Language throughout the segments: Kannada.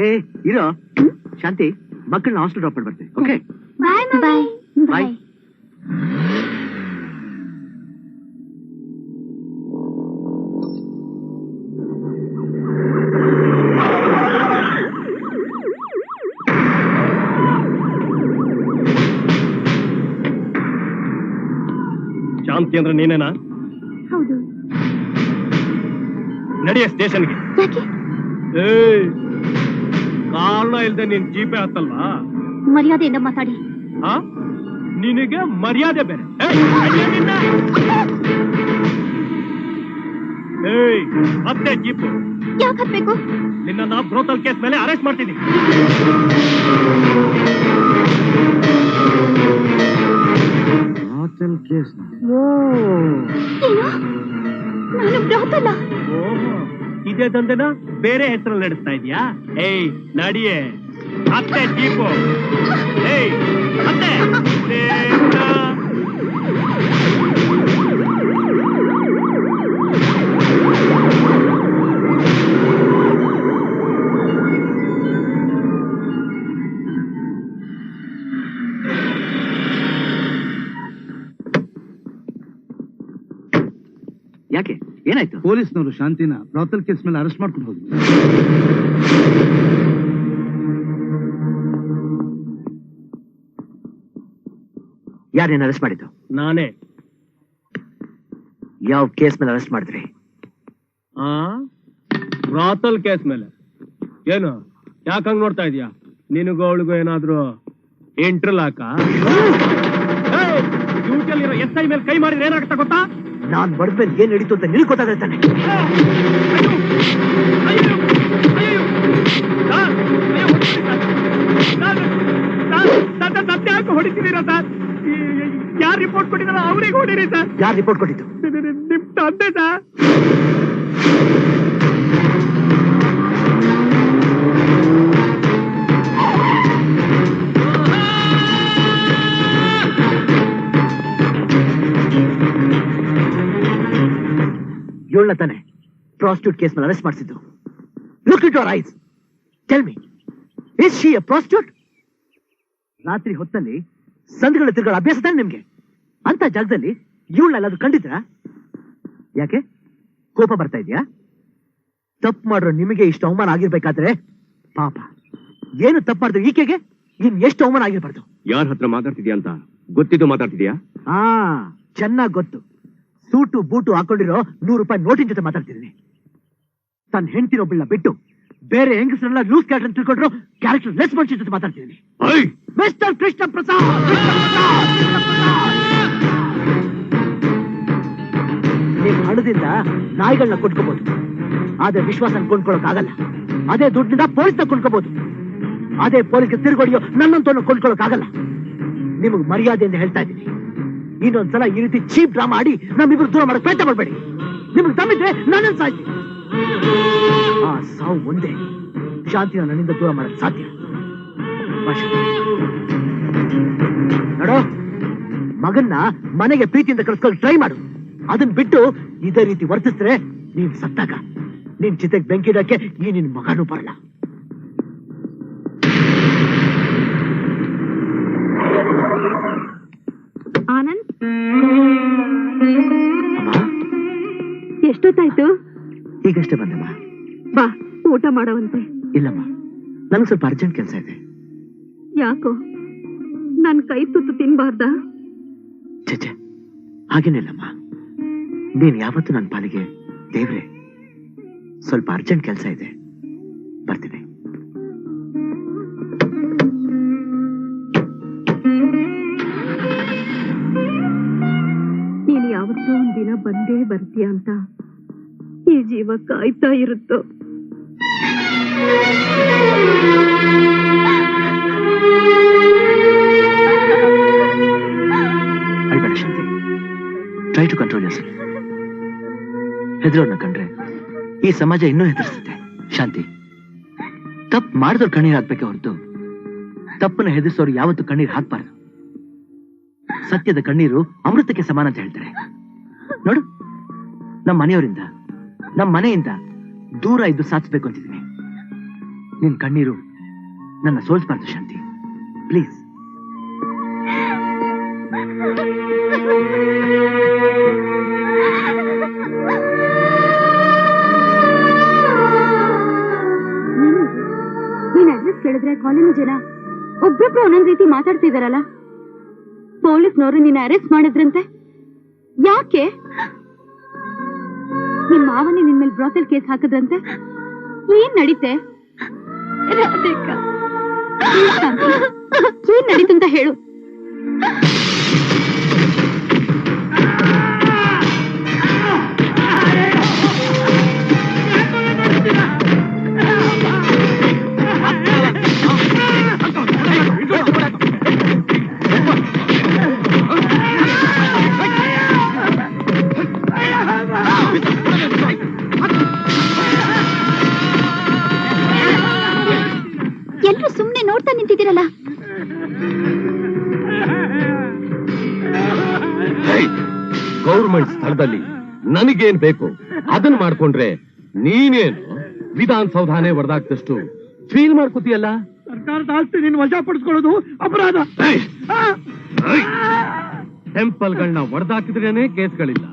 ಏ ಇರೋ ಶಾಂತಿ, ಮಕ್ಕಳನ್ನ ಹಾಸ್ಟೆಲ್ ಡ್ರಾಪ್ ಮಾಡಿ ಬರ್ತೀನಿ. ಓಕೆ, ಬಾಯ್ ಬಾಯ್ ಬಾಯ್. ಶಾಂತಿ ಅಂದ್ರೆ ನೀನೇನಾ? ಹೌದು. ನಡೆಯ ಸ್ಟೇಷನ್ಗೆ. ಯಾಕೆ? ಕಾರಣ ಇಲ್ದೆ ನೀನ್ ಜೀಪೆ ಹತ್ತಲ್ವಾ? ಮರ್ಯಾದೆಯಿಂದ ಮಾತಾಡಿ. ನಿನಗೆ ಮರ್ಯಾದೆ ಬೇರೆ. ಮತ್ತೆ ಜೀಪು ಯಾಕೆ ಹತ್ಬೇಕು? ನಿನ್ನ ಬ್ರೋತಲ್ ಕೇಸ್ ಮೇಲೆ ಅರೆಸ್ಟ್ ಮಾಡ್ತೀನಿ. ನಾನು ಬ್ರೋತಲ್ಲ. ಇದೇ ದಂಧೆನ ಬೇರೆ ಹೆಸರಲ್ಲಿ ನಡೆಸ್ತಾ ಇದೀಯಾ? ಏಯ್ ನಡಿಯೇ, ಮತ್ತೆ ಜೀಪು. ಏಯ್ ಮತ್ತೆ ಯಾಕೆ, ಏನಾಯ್ತು? ಪೊಲೀಸ್ನವರು ಶಾಂತಿನ ಬ್ರಾತಲ್ ಕೇಸ್ ಮೇಲೆ ಅರೆಸ್ಟ್ ಮಾಡ್ಕೊಂಡು ಹೋದ್ರು. ಯಾರೇನು ಅರೆಸ್ಟ್ ಮಾಡಿದ್ದು? ನಾನೇ. ಯಾವ ಕೇಸ್ ಮೇಲೆ ಅರೆಸ್ಟ್ ಮಾಡಿದ್ರಿ? ಬ್ರಾತಲ್ ಕೇಸ್ ಮೇಲೆ. ಏನು ಯಾಕಂಗ್ ನೋಡ್ತಾ ಇದೀಯಾ? ನಿನಗೂ ಅವಳಿಗೂ ಏನಾದ್ರು ಎಂಟ್ರಲ್ ಹಾಕ? ಡ್ಯೂಟಿಯಲ್ಲಿರೋ SI ಮೇಲೆ ಕೈ ಮಾಡಿದ್ರೆ ಏನಾಗ್ತಾ ಗೊತ್ತಾ? ನಾನ್ ಬಡ್ಮೇಲೆ ಏನ್ ನಡೀತು ಅಂತ ನಿನಗೆ ಗೊತ್ತಾಗತ್ತಾನೆ. ಸತ್ಯ ಹಾಕಿ ಹೊಡಿತಿದ್ದೀರಾ ಸರ್? ಯಾರು ರಿಪೋರ್ಟ್ ಕೊಟ್ಟಿದಾರೋ ಅವ್ರಿಗೆ ಹೊಡಿರಿ ಸರ್. ಯಾರು ರಿಪೋರ್ಟ್ ಕೊಟ್ಟಿದ್ದು? ನಿಮ್ ತಂದೆ ಸರ್. ಏಳ್ನ ತಾನೆ ಪ್ರಾಸ್ಟಿಟ್ಯೂಟ್ ಕೇಸ್ ಮೇಲೆ ಅರೆಸ್ಟ್ ಮಾಡಿಸಿದ್ದು. Look it your eyes, tell me, is she A prostitute? ರಾತ್ರಿ ಹೊತ್ತಲ್ಲಿ ಸಂಧಿಗಳ ತಿರುಗಳ ಅಭ್ಯಾಸ ತಾನೆ ನಿಮ್ಗೆ? ಅಂತ ಜಾಗದಲ್ಲಿ ಇವಳನ್ನೆಲ್ಲ ಕಂಡಿದ್ರ? ಯಾಕೆ ಕೋಪ ಬರ್ತಾ ಇದೆಯಾ? ತಪ್ಪು ಮಾಡ್ರೋ ನಿಮಗೆ ಇಷ್ಟು ಅವಮಾನ ಆಗಿರ್ಬೇಕಾದ್ರೆ ಪಾಪ, ಏನು ತಪ್ಪು ಮಾಡಿದ್ರು ಈಕೆಗೆ ಇನ್ ಎಷ್ಟು ಅವಮಾನ ಆಗಿರ್ಬಾರ್ದು. ಯಾರ ಹತ್ರ ಮಾತಾಡ್ತಿದ್ಯಾ ಅಂತ ಗೊತ್ತಿದ್ದು ಮಾತಾಡ್ತಿದ್ಯಾ? ಚೆನ್ನಾಗ್ ಗೊತ್ತು. ಸೂಟು ಬೂಟು ಹಾಕೊಂಡಿರೋ ₹100 ನೋಟಿನ ಜೊತೆ ಮಾತಾಡ್ತಿದ್ದೀನಿ. ತನ್ನ ಹೆಂಡತಿನೊಬ್ಬಳನ್ನ ಬಿಟ್ಟು ಬೇರೆ ಹೆಂಗಸರೆಲ್ಲ ಲೂಸ್ ಕ್ಯಾರೆಕ್ಟರ್ ಅಂತ ತಿಳ್ಕೊಂಡ್ರು ಕ್ಯಾರೆಕ್ಟರ್ ಲೆಸ್ ಮನುಷ್ಯ ಜೊತೆ ಮಾತಾಡ್ತಿದ್ದೀನಿ. ಮಿಸ್ಟರ್ ಕೃಷ್ಣ ಪ್ರಸಾದ್, ನೀವು ಹಣದಿಂದ ನಾಯಿಗಳನ್ನ ಕೊಂಡ್ಕೋಬಹುದು, ಆದ್ರೆ ವಿಶ್ವಾಸ ಕೊಂಡ್ಕೊಳಕ್ ಆಗಲ್ಲ. ಅದೇ ದುಡ್ಡಿನಿಂದ ಪೊಲೀಸ್ನ ಕೊಂಡ್ಕೋಬಹುದು, ಅದೇ ಪೊಲೀಸ್ಗೆ ತಿರುಗೊಡಿಯೋ ನನ್ನಂತವನ್ನ ಕೊಂಡ್ಕೊಳಕ್ ಆಗಲ್ಲ. ನಿಮಗ್ ಮರ್ಯಾದೆಯಿಂದ ಹೇಳ್ತಾ ಇದ್ದೀನಿ, ಇನ್ನೊಂದ್ಸಲ ಈ ರೀತಿ ಚೀಪ್ ಡ್ರಾಮಾ ಆಡಿ ನಮ್ಮಿಬ್ರು ದೂರ ಮಾಡಕ್ ಪ್ರಯತ್ನ ಮಾಡಬೇಡಿ. ನಿಮ್ಗೆ ತಮ್ಮಿದ್ರೆ ನನ್ನನ್ನು ಸಾಯ್ತಿ. ಆ ಸಾವು ಒಂದೇ ಶಾಂತಿನ ನನ್ನಿಂದ ದೂರ ಮಾಡಕ್ ಸಾಧ್ಯ. ನೋಡೋ, ಮಗನ್ನ ಮನೆಗೆ ಪ್ರೀತಿಯಿಂದ ಕಳ್ಸ್ಕೊಳ್ಳಿ ಟ್ರೈ ಮಾಡು. ಅದನ್ನ ಬಿಟ್ಟು ಇದೇ ರೀತಿ ವರ್ತಿಸಿದ್ರೆ ನೀನ್ ಸತ್ತಾಗ ನಿನ್ ಚಿತೆಗೆ ಬೆಂಕಿಡಕ್ಕೆ ಈ ನಿನ್ ಮಗನೂ ಬರಲ್ಲ. ಆನಂದ್, ಎಷ್ಟೊತ್ತಾಯ್ತು? ಈಗಷ್ಟೇ ಬಂದಮ್ಮ. ಬಾ, ಊಟ ಮಾಡವಂತೆ. ಇಲ್ಲಮ್ಮ, ನನಗೆ ಸ್ವಲ್ಪ ಅರ್ಜೆಂಟ್ ಕೆಲಸ ಇದೆ. ಯಾಕೋ, ನನ್ ಕೈ ತುತ್ತು ತಿನ್ಬಾರ್ದ? ಚೆ, ಹಾಗೇನಿಲ್ಲಮ್ಮ. ನೀನ್ ಯಾವತ್ತು ನನ್ನ ಪಾಲಿಗೆ ದೇವ್ರೆ. ಸ್ವಲ್ಪ ಅರ್ಜೆಂಟ್ ಕೆಲಸ ಇದೆ, ಬರ್ತೀನಿ. ನೀನು ಯಾವತ್ತೋ ಒಂದಿನ ಬಂದೇ ಬರ್ತೀಯ ಅಂತ ಈ ಜೀವ ಕಾಯ್ತಾ ಇರುತ್ತೋ. ಅಳ್ಬೇಡ ಶಾಂತಿ, ಟ್ರೈ ಟು ಕಂಟ್ರೋಲ್ ಯೋರ್ಸೆಲ್ಫ್. ಹೆದರೋರ್ನ ಕಂಡ್ರೆ ಈ ಸಮಾಜ ಇನ್ನೂ ಹೆದರ್ಸುತ್ತೆ. ಶಾಂತಿ, ತಪ್ಪು ಮಾಡಿದವ್ರು ಕಣ್ಣೀರ್ ಹಾಕ್ಬೇಕೆ ಹೊರತು ತಪ್ಪನ್ನ ಹೆದರ್ಸೋರು ಯಾವತ್ತೂ ಕಣ್ಣೀರ್ ಹಾಕ್ಬಾರ್ದು. ಸತ್ಯದ ಕಣ್ಣೀರು ಅಮೃತಕ್ಕೆ ಸಮಾನ ಅಂತ ಹೇಳ್ತಾರೆ. ನೋಡು, ನಮ್ಮ ಮನೆಯವರಿಂದ, ನಮ್ಮ ಮನೆಯಿಂದ ದೂರ ಇದ್ದು ಸಾಧಿಸ್ಬೇಕು ಅಂತಿದ್ದೀನಿ. ನಿನ್ ಕಣ್ಣೀರು ನನ್ನ ಸೋಲ್ಸ್ಬಾರ್ದು ಶಾಂತಿ, ಪ್ಲೀಸ್. ನೀನ್ ಅಡ್ರೆಸ್ ಕೇಳಿದ್ರೆ ಕಾಲೇಜ್ ಜನ ಒಬ್ಬೊಬ್ರು ಒಂದೊಂದ್ ರೀತಿ ಮಾತಾಡ್ತಿದಾರಲ್ಲ. ಪೊಲೀಸ್ನವರು ನಿನ್ನ ಅರೆಸ್ಟ್ ಮಾಡಿದ್ರಂತೆ, ಯಾಕೆ? ನಿಮ್ ಮಾವನೇ ನಿನ್ ಮೇಲೆ ಬ್ರಾತಲ್ ಕೇಸ್ ಹಾಕಿದ್ರಂತೆ, ಏನ್ ನಡೀತೆ? ಏನ್ ನಡೀತು ಅಂತ ಹೇಳು. ಎಲ್ರು ಸುಮ್ನೆ ನೋಡ್ತಾ ನಿಂತಿದ್ದೀರಲ್ಲ. ಗೌರ್ಮೆಂಟ್ ಸ್ಥಳದಲ್ಲಿ ನನಗೇನ್ ಬೇಕು ಅದನ್ನ ಮಾಡ್ಕೊಂಡ್ರೆ ನೀನೇನು ವಿಧಾನಸೌಧಾನೇ ಹೊಡೆದಾಕ್ದಷ್ಟು ಫೀಲ್ ಮಾಡ್ಕೋತೀಯಲ್ಲ. ಸರ್ಕಾರದ ಆಸ್ತಿ ನೀನು ವಶಪಡಿಸ್ಕೊಳ್ಳೋದು ಅಪರಾಧ. ಟೆಂಪಲ್ಗಳನ್ನ ಹೊಡೆದಾಕಿದ್ರೇನೆ ಕೇಸ್ಗಳಿಲ್ಲ,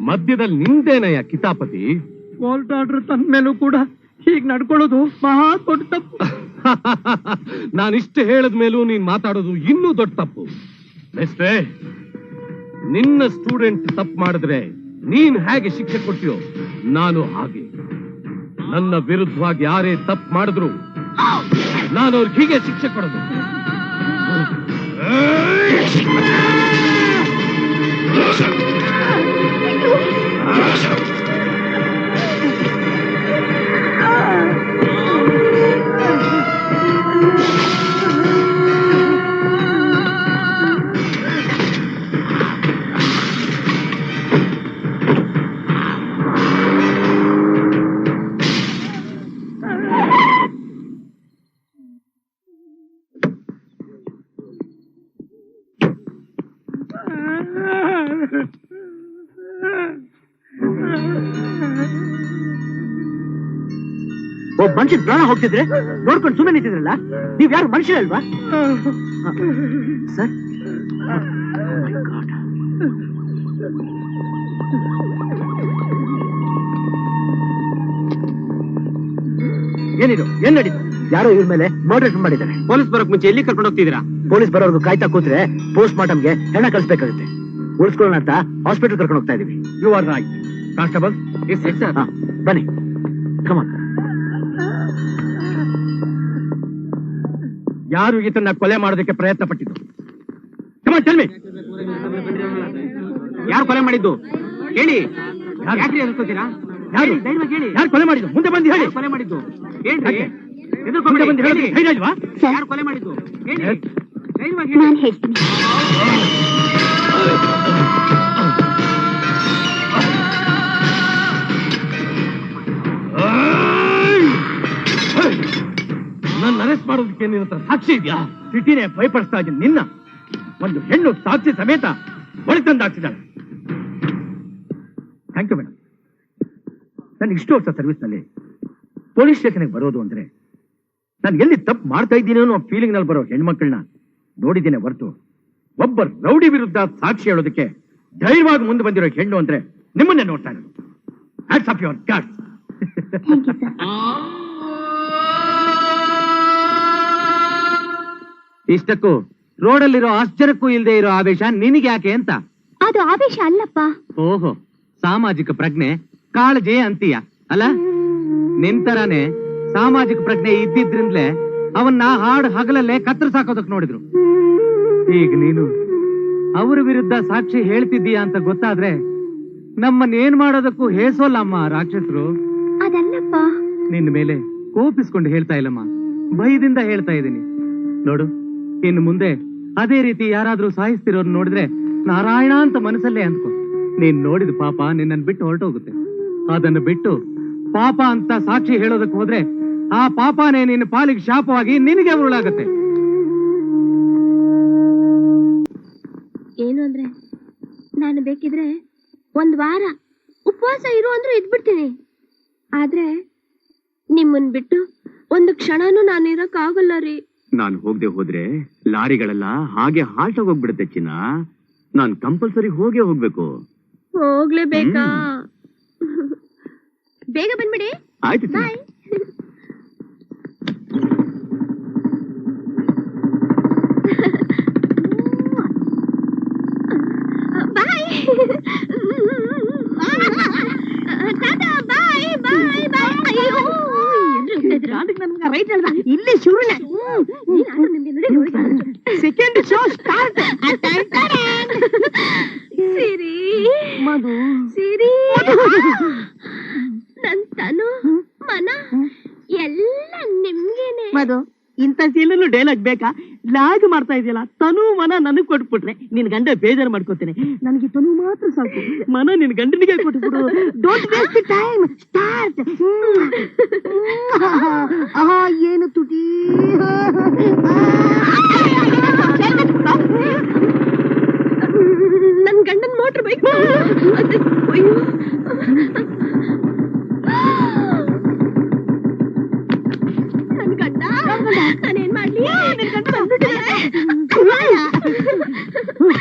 ಮಧ್ಯದಲ್ಲಿ ನಿಂದೇನಯ್ಯ ಕಿತಾಪತಿ. ಕೋರ್ಟ್ ಆರ್ಡರ್ ತಂದ ಮೇಲೂ ಕೂಡ ಹೀಗ್ ನಡ್ಕೊಳ್ಳೋದು ಮಹಾ ದೊಡ್ಡ ತಪ್ಪು. ನಾನಿಷ್ಟು ಹೇಳದ ಮೇಲೂ ನೀನ್ ಮಾತಾಡೋದು ಇನ್ನೂ ದೊಡ್ಡ ತಪ್ಪು. ಮಿಸ್ಟ್ರೇ, ನಿನ್ನ ಸ್ಟೂಡೆಂಟ್ ತಪ್ಪು ಮಾಡಿದ್ರೆ ನೀನ್ ಹೇಗೆ ಶಿಕ್ಷೆ ಕೊಡ್ತೀಯೋ ನಾನು ಹಾಗೆ. ನನ್ನ ವಿರುದ್ಧವಾಗಿ ಯಾರೇ ತಪ್ಪು ಮಾಡಿದ್ರು ನಾನು ಅವ್ರಿಗೆ ಹೀಗೆ ಶಿಕ್ಷೆ ಕೊಡೋದು. ಒಬ್ಬ ಮನುಷ್ಯನ ಪ್ರಾಣ ಹೋಗ್ತಿದ್ರೆ ನೋಡ್ಕೊಂಡು ಸುಮ್ಮನೆ ನಿಂತಿದ್ರಲ್ಲ, ನೀವ್ ಯಾರು ಮನುಷ್ಯ ಅಲ್ವಾ ಸರ್? ಏನಿದು? ಏನ್ ನಡೀತು? ಯಾರೋ ಇವ್ರ ಮೇಲೆ ಮರ್ಡರ್ ಮಾಡಿದ್ದಾರೆ. ಪೊಲೀಸ್ ಬರೋಕ್ ಮುಂಚೆ ಎಲ್ಲಿ ಕರ್ಕೊಂಡು ಹೋಗ್ತಿದ್ದೀರಾ? ಪೊಲೀಸ್ ಬರೋರ್ಗು ಕಾಯ್ತಾ ಕೂತ್ರೆ ಪೋಸ್ಟ್ ಮಾರ್ಟಮ್ಗೆ ಹೆಣ ಕಳಿಸ್ಬೇಕಾಗುತ್ತೆ. ಉಳಿಸ್ಕೊಳ್ಳೋಣ ಅಂತ ಹಾಸ್ಪಿಟಲ್ ಕರ್ಕೊಂಡು ಹೋಗ್ತಾ ಇದೀವಿ. You are right constable. ಬನ್ನಿ, ಕಮಾನ್. ಯಾರು ಈತನ್ನ ಕೊಲೆ ಮಾಡೋದಕ್ಕೆ ಪ್ರಯತ್ನ ಪಟ್ಟಿದ್ದು? Come on tell me. ಯಾರು ಕೊಲೆ ಮಾಡಿದ್ದು ಹೇಳಿ. ಯಾಕ್ರಿ ಅನ್ಕೋತೀರಾ? ಯಾರು ಯಾರು ಕೊಲೆ ಮಾಡಿದ್ದು? ಮುಂದೆ ಬಂದು ಹೇಳಿ. ಕೊಲೆ ಮಾಡಿದ್ದು ಹೇಳ್ರಿ. ಮುಂದೆ ಬಂದು ಹೇಳಿ. ಧೈರ್ಯ ಇಲ್ವಾ? ಯಾರು ಕೊಲೆ ಮಾಡಿದ್ದು ಹೇಳಿ. ನಾನು ಹೇಳ್ತೀನಿ. ನನ್ನ ಅರೆಸ್ಟ್ ಮಾಡೋದಕ್ಕೆ ನಿನ್ನ ಹತ್ರ ಸಾಕ್ಷಿ ಇದೆಯಾ? ಸಿಟಿನೇ ಭಯಪಡಿಸ್ತಾ ಇದ್ದೀನಿ. ನಿನ್ನ ಒಂದು ಹೆಣ್ಣು ಸಾಕ್ಷಿ ಸಮೇತ ಬಳಿ ತಂದಾಗ್ತಿದ್ದಾಳೆ. Thank you madam. ನನಗೆ ಇಷ್ಟು ವರ್ಷ ಸರ್ವಿಸ್ನಲ್ಲಿ ಪೊಲೀಸ್ ಸ್ಟೇಷನ್ಗೆ ಬರೋದು ಅಂದ್ರೆ ನಾನು ಎಲ್ಲಿ ತಪ್ಪು ಮಾಡ್ತಾ ಇದ್ದೀನಿ ಅನ್ನೋ ಫೀಲಿಂಗ್ ನಲ್ಲಿ ಬರೋ ಹೆಣ್ಮಕ್ಳನ್ನ ನೋಡಿದ್ದೇನೆ ಹೊರತು ಒಬ್ಬ ರೌಡಿ ವಿರುದ್ಧ ಸಾಕ್ಷಿ ಹೇಳೋದಕ್ಕೆ ಧೈರ್ಯವಾಗಿ ಮುಂದೆ ಬಂದಿರೋ ಹೆಣ್ಣು ಅಂದ್ರೆ ನಿಮ್ಮನ್ನೇ ನೋಡ್ತಾ ಇರೋದು. Hats off your gods. ಇಷ್ಟಕ್ಕೂ ರೋಡಲ್ಲಿರೋ ಆಶ್ಚರ್ಯಕ್ಕೂ ಇಲ್ಲದೆ ಇರೋ ಆವೇಶ ನಿನಗೆ ಯಾಕೆ ಅಂತ? ಅದು ಆವೇಶ ಅಲ್ಲಪ್ಪ. ಓಹೋ, ಸಾಮಾಜಿಕ ಪ್ರಜ್ಞೆ ಕಾಳಜಿ ಅಂತೀಯ ಅಲ್ಲ? ನಿಂತರಾನೆ ಸಾಮಾಜಿಕ ಪ್ರಜ್ಞೆ ಇದ್ದಿದ್ರಿಂದಲೇ ಅವನ್ನ ಹಾಡು ಹಗಲಲ್ಲೇ ಕತ್ತರಿಸಾಕೋದಕ್ ನೋಡಿದ್ರು. ಈಗ ನೀನು ಅವರ ವಿರುದ್ಧ ಸಾಕ್ಷಿ ಹೇಳ್ತಿದ್ದೀಯಾ ಅಂತ ಗೊತ್ತಾದ್ರೆ ನಮ್ಮನ್ನೇನ್ ಮಾಡೋದಕ್ಕೂ ಹೇಸೋಲ್ಲಮ್ಮ ರಾಕ್ಷಸರು. ಅದಲ್ಲಪ್ಪ. ನಿನ್ನ ಮೇಲೆ ಕೋಪಿಸ್ಕೊಂಡು ಹೇಳ್ತಾ ಇಲ್ಲಮ್ಮ, ಭಯದಿಂದ ಹೇಳ್ತಾ ಇದ್ದೀನಿ. ನೋಡು, ಇನ್ನು ಮುಂದೆ ಅದೇ ರೀತಿ ಯಾರಾದ್ರೂ ಸಾಯಿಸ್ತಿರೋರು ನೋಡಿದ್ರೆ ನಾರಾಯಣ ಅಂತ ಮನಸ್ಸಲ್ಲೇ ಅಂದ್ಕೊ. ನೀನ್ ನೋಡಿದ ಪಾಪ ನಿನ್ನನ್ನು ಬಿಟ್ಟು ಹೊರಟೋಗುತ್ತೆ. ಅದನ್ನು ಬಿಟ್ಟು ಪಾಪ ಅಂತ ಸಾಕ್ಷಿ ಹೇಳೋದಕ್ಕೆ ಹೋದ್ರೆ ಆ ಪಾಪನೇ ನಿನ್ನ ಪಾಲಿಗೆ ಶಾಪವಾಗಿ ನಿನಗೆ ಉರುಳಾಗತ್ತೆ. ಏನು ಅಂದ್ರೆ ನಾನು ಬೇಕಿದ್ರೆ 1 ವಾರ ಉಪವಾಸ ಇರು ಅಂದ್ರೂ ಇದ್ಬಿಡ್ತೀನಿ. ಆದ್ರೆ ನಿಮ್ಮನ್ ಬಿಟ್ಟು ಒಂದು ಕ್ಷಣನೂ ನಾನಿರಕ್ ಆಗಲ್ಲ ರೀ. ನಾನು ಹೋಗದೆ ಹೋದ್ರೆ ಲಾರಿಗಳೆಲ್ಲ ಹಾಗೆ ಹಾಲ್ಟ್ ಹೋಗ್ಬಿಡುತ್ತೆ ಚಿನ್ನ. ನಾನ್ ಕಂಪಲ್ಸರಿ ಹೋಗ್ಬೇಕು. ಹೋಗ್ಲೇಬೇಕಾ? ಬೇಗ ಬಂದ್ಬಿಡಿ. ಆಯ್ತು ಚಿನ್ನ. ಬಾಯ್. ಬಾಯ್. ಟಾಟಾ, ಬಾಯ್ ಬಾಯ್ ಬಾಯ್. ಅಯ್ಯೋ ರೈಟ್ ಅಲ್ವಾ? ಇಲ್ಲಿ ಶುರುನ ಸೆಕೆಂಡ್ ಶೋ ಸ್ಟಾರ್ಟ್. ಸಿರಿ ಮಧು, ಸಿರಿ ನನ್ ತನು ಮನ ಎಲ್ಲ ನಿಮ್ಗೇನೆ. ಮಧು, ಇಂಥ ಸೀಲನ್ನು ಡೈಲಾಗ್ ಬೇಕಾ? ಲಾಗ್ ಮಾಡ್ತಾ ಇದೆಯಲ್ಲ, ತನು ಮನ ನನಗ್ ಕೊಟ್ಬಿಟ್ರೆ ನಿನ್ ಗಂಡ ಬೇಜಾರು ಮಾಡ್ಕೋತೇನೆ. ನನಗೆ ತನು ಮಾತ್ರ ಸಾಕು, ಮನ ನಿನ್ ಗಂಡನಿಗೆ ಕೊಟ್ಬಿಡು. Don't waste time, start. ಏನು ತುಟಿ. ನನ್ ಗಂಡನ್ ಮೋಟರ್ ಬೈಕ್. ನನ್ ಗಂಡ ನಾನೇನ್ ಮಾಡ್ಲಿ?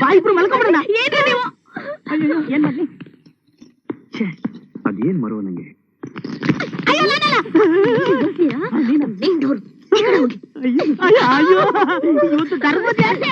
ಬಾಯಿಬ್ರು ಮಲ್ಕೊಂಡ್ಬಿಡೋಣ. ಏನ್ರಿ ನೀವು? ಏನ್ ಮಾಡ್ಲಿ? ಅದೇನ್ ಮರೋ ನಂಗೆ. ಅಯ್ಯೋ, ಇವತ್ತು ಧರ್ಮ ಜಾಸ್ತಿ.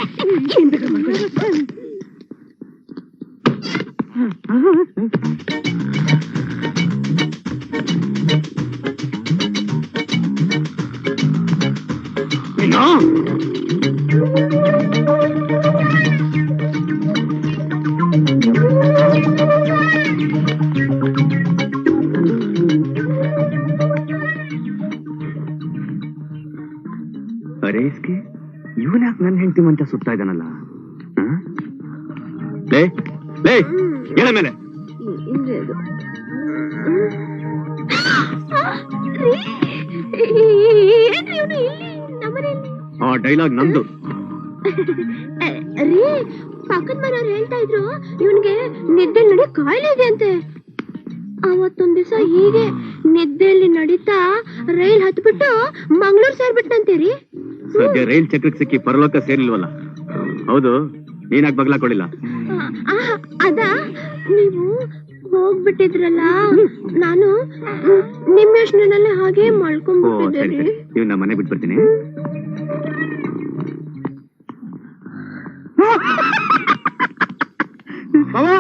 ಅರೆ ಇಸ್ಕೆ ಇವನ್ ಯಾಕೆ ನನ್ನ ಹೆಂಡತಿ ಮಂಚ ಸುತ್ತಾ ಇದ್ದಾನಲ್ಲ? ಲೇ ಲೇ ಹೇಳ ಮೇಲೆ. ಏನ್ರಿ ಇವನು ಇಲ್ಲಿ ನಮ್ಮನೇಲಿ? ಆ ಡೈಲಾಗ್ ನಂದು. ರೀ, ಪಕ್ಕದ ಮನೆಯವ್ರು ಹೇಳ್ತಾ ಇದ್ರು ಇವನ್ಗೆ ನಿದ್ದೆ ನಡಿ ಕಾಯಿಲೆ ಇದೆ ಅಂತೆ. ಅವತ್ತೊಂದ್ ದಿವಸ ಹೀಗೆ ನಿದ್ದೆಯಲ್ಲಿ ನಡೀತಾ ರೈಲ್ ಹತ್ಬಿಟ್ಟು ಮಂಗಳೂರು ಸೇರ್ಬಿಟ್ನಂತೆ ರೀ. ಸದ್ಯ ರೈಲ್ ಚಕ್ರಕ್ಕೆ ಸಿಕ್ಕಿ ಪರಲೋಕ ಸೇರಿಲ್ವಲ್ಲ. ಹೌದು, ನೀನಾಗ್ ಬಗ್ಲಾಕೊಳ್ಳಿಲ್ಲ. ಅದ ನೀವು ಹೋಗ್ಬಿಟ್ಟಿದ್ರಲ್ಲ, ನಾನು ನಿಮ್ ಯೋಚನೆನಲ್ಲೇ ಹಾಗೆ ಓ ಸರಿ ಮಲ್ಕೊಂಡ್ಬಿಟ್ಟಿದ್ದೆ ಸರಿ, ನೀವು ನಮ್ಮ ಮನೆ ಬಿಟ್ಬಿಡ್ತೀನಿ. ಬಾವಾ,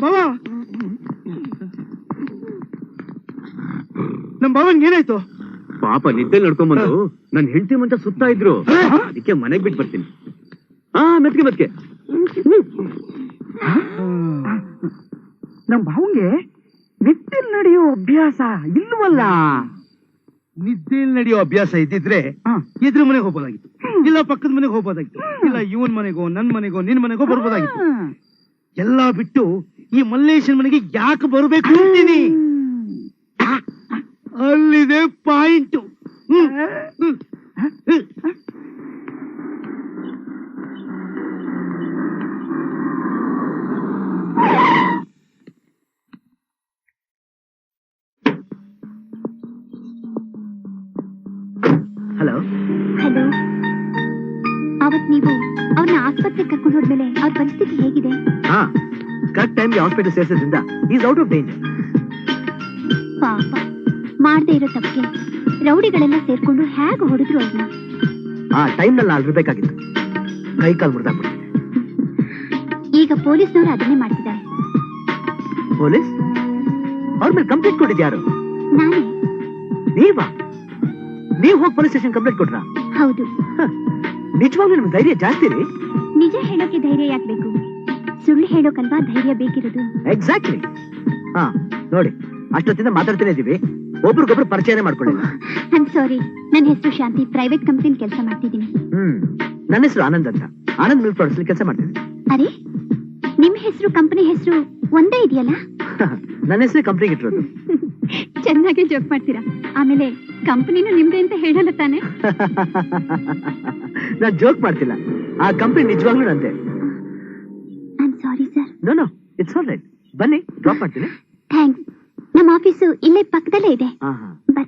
ಬಾವಾ, ನಮ್ ಬಾವನ್ಗೆ ಏನಾಯ್ತು? ಪಾಪ ನಿದ್ದೆ ನಡ್ಕೊಂಡ್ಬಂದು ನನ್ ಹೆಂಡತಿ ಮಂಚ ಸುತ್ತಾ ಇದ್ರು. ಅದಕ್ಕೆ ಮನೆಗ್ ಬಿಟ್ಟು ಬರ್ತೀನಿ. ಮೆತ್ಗೆ ಮೆತ್ಗೆ. ನಮ್ ಬಾವಂಗೆ ನಿದ್ದೆಲ್ ನಡೆಯೋ ಅಭ್ಯಾಸ ಇಲ್ವಲ್ಲ. ನಿದ್ದೆಯಲ್ಲಿ ನಡೆಯೋ ಅಭ್ಯಾಸ ಇದ್ದಿದ್ರೆ ಎದುರು ಮನೆಗೆ ಹೋಗ್ಬೋದಾಗಿತ್ತು, ಇಲ್ಲ ಪಕ್ಕದ ಮನೆಗೆ ಹೋಗ್ಬೋದಾಗಿತ್ತು, ಇಲ್ಲ ಇವನ್ ಮನೆಗೋ ನನ್ ಮನೆಗೋ ನಿನ್ ಮನೆಗೋ ಬರ್ಬೋದಾಗಿತ್ತು. ಎಲ್ಲಾ ಬಿಟ್ಟು ಈ ಮಲ್ಲೇಶನ್ ಮನೆಗೆ ಯಾಕೆ ಬರ್ಬೇಕು ಅಂತೀನಿ. ಅಲ್ಲಿದೆ ಪಾಯಿಂಟ್. ಹಲೋ ಹಲೋ, ಅವತ್ ನೀವು ಅವ್ರನ್ನ ಆಸ್ಪತ್ರೆಗೆ ಕರ್ಕೊಂಡು ಹೋದ್ಮೇಲೆ ಅವ್ರ ಪರಿಸ್ಥಿತಿ ಹೇಗಿದೆ? ಕರೆಕ್ಟ್ ಟೈಮ್ಗೆ ಹಾಸ್ಪಿಟಲ್ ಸೇರಿಸೋದ್ರಿಂದ ಈಸ್ ಔಟ್ ಆಫ್ ಡೇಂಜರ್. ಪಾಪ, ಮಾಡದೇ ಇರೋ ತಪ್ಪಿಗೆ ರೌಡಿಗಳೆಲ್ಲ ಸೇರ್ಕೊಂಡು ಹೇಗೆ ಹೊಡೆದ್ರು ಅವ್ರನ್ನ. ಆ ಟೈಮ್ನಲ್ಲಿ ಅಲ್ಲಿರ್ಬೇಕಾಗಿತ್ತು. ಕೈ ಕಾಲು ಮುರಿದಾಗ್ಬಿಟ್ಟಿದೆ. ಈಗ ಪೊಲೀಸ್ನವರು ಅದನ್ನೇ ಮಾಡ್ತಿದ್ದಾರೆ. ಪೊಲೀಸ್ ಅವ್ರ ಮೇಲೆ ಕಂಪ್ಲೇಂಟ್ ಕೊಟ್ಟಿದ್ಯಾರು? ನಾನೇ. ನೀವಾ? ನೀವು ಹೋಗಿ ಪೊಲೀಸ್ ಸ್ಟೇಷನ್ ಕಂಪ್ಲೇಂಟ್ ಕೊಟ್ರಾ? ಹೌದು. ನಿಜವಾಗ್ಲೂ ನಿಮ್ಗೆ ಧೈರ್ಯ ಜಾಸ್ತಿ ರೀ. ನಿಜ ಹೇಳೋಕೆ ಧೈರ್ಯ ಯಾಕ್ಬೇಕು? ಸುಳ್ಳು ಹೇಳೋಕಲ್ವಾ ಧೈರ್ಯ ಬೇಕಿರೋದು. ಎಕ್ಸಾಕ್ಟ್ಲಿ. ನೋಡಿ, ಅಷ್ಟೊತ್ತಿಂದ ಮಾತಾಡ್ತಾನೆ ಇದೀವಿ, ಒಬ್ರಿಗೊಬ್ರು ಪರಿಚಯನೇ ಮಾಡ್ಕೊಳ್ಳಿಲ್ಲ. ಐ ಆಮ್ ಸಾರಿ, ನನ್ನ ಹೆಸರು ಶಾಂತಿ, ಪ್ರೈವೇಟ್ ಕಂಪನಿಲಿ ಕೆಲಸ ಮಾಡ್ತಿದ್ದೀನಿ. ನನ್ನ ಹೆಸರು ಆನಂದ್ ಅಂತ, ಆನಂದ್ ಮಿಲ್ಕ್ ಪ್ರಾಡಕ್ಟ್ಸ್ ಕೆಲಸ ಮಾಡ್ತಿದ್ದೀನಿ. ಅರೆ, ನಿಮ್ ಹೆಸರು ಕಂಪನಿ ಹೆಸರು ಒಂದೇ ಇದೆಯಲ್ಲ? ನನ್ನ ಹೆಸರು ಕಂಪ್ನಿಗೆ ಇಟ್ಟಿರೋದು. ಚೆನ್ನಾಗಿ ಜೋಕ್ ಮಾಡ್ತೀರಾ. ಆಮೇಲೆ ಕಂಪನಿನೂ ನಿಮ್ದೆ ಅಂತ ಹೇಳಲ್ಲ ತಾನೆ? ನಾನ್ ಜೋಕ್ ಮಾಡ್ತಿಲ್ಲ, ಆ ಕಂಪನಿ ನಿಜವಾಗ್ಲೂ ನಂದೆ. I am sorry sir. No it's all right. ಬನ್ನಿ, ಡ್ರಾಪ್ ಮಾಡ್ತೀನಿ. ಥ್ಯಾಂಕ್ಸ್. ನಮ್ಮ ಆಫೀಸು ಇಲ್ಲೇ ಪಕ್ಕದಲ್ಲೇ ಇದೆ. ಹಾ ಹಾ. ಬರ್ತೀನಿ.